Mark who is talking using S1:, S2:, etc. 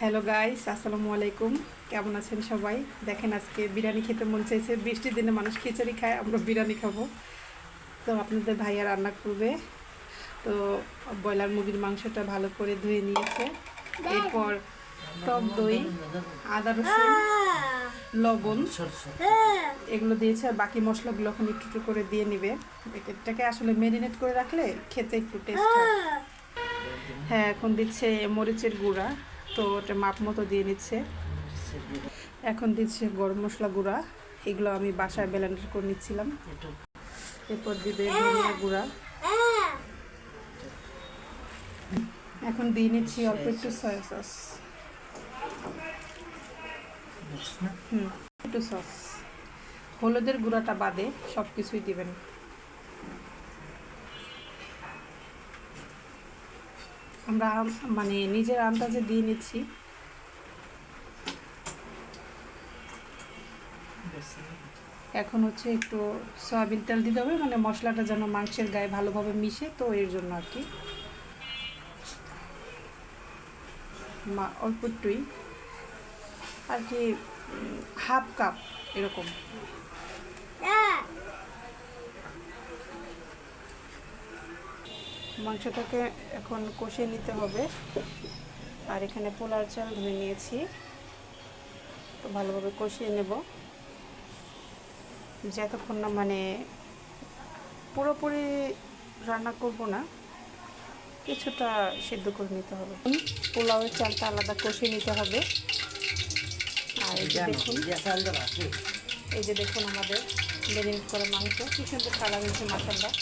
S1: Hello guys, আসসালামু আলাইকুম। কেমন আছেন সবাই? দেখেন, আজকে বিরিয়ানি খেতে মন চাইছে। বৃষ্টির দিনে মানুষ খিচুড়ি খায়, আমরা বিরিয়ানি খাবো। তো আপনাদের ভাইয়া রান্না করবে। তো ব্রয়লার মুরগির মাংসটা ভালো করে ধুয়ে নিয়েছে। এরপর টক দই, আদা রসুন, লবণ এগুলো দিয়েছে। আর বাকি মশলাগুলো এখন একটু একটু করে দিয়ে নিবে। এটাকে আসলে ম্যারিনেট করে রাখলে খেতে একটু টেস্ট হয়। হ্যাঁ, এখন দিচ্ছে মরিচের গুঁড়া। তো ওটা মাপ মতো দিয়ে নিচ্ছে। এখন দিচ্ছে গরম মশলা গুঁড়া। এগুলো আমি বাসায় ব্লেন্ডার করে নিচ্ছিলাম। এরপর দিবে ধনিয়া গুঁড়া। এখন দিয়ে নিচ্ছি অল্প একটু সয়া সস। একটু সস, হলুদের গুঁড়াটা বাদে সব কিছুই দিবেন। আমরা মানে নিজের আন্দাজে দিয়ে নিচ্ছি। এখন হচ্ছে একটু সয়াবিন তেল দিতে হবে, মানে মশলাটা যেন মাংসের গায়ে ভালোভাবে মিশে, তো এর জন্য আর কি। অল্প একটুই আর কি, হাফ কাপ এরকম। মাংসটাকে এখন কষিয়ে নিতে হবে। আর এখানে পোলার চাল ধুয়ে নিয়েছি, তো ভালোভাবে কষিয়ে নেব যতক্ষণ না, মানে পুরোপুরি রান্না করব না, কিছুটা সিদ্ধ করে নিতে হবে। পোলাওয়ের চালটা আলাদা কষিয়ে নিতে হবে। আর এই যে দেখুন আমাদের ম্যারিনেট করা মাংস কি সুন্দর কালার হয়েছে, মাশাআল্লাহ।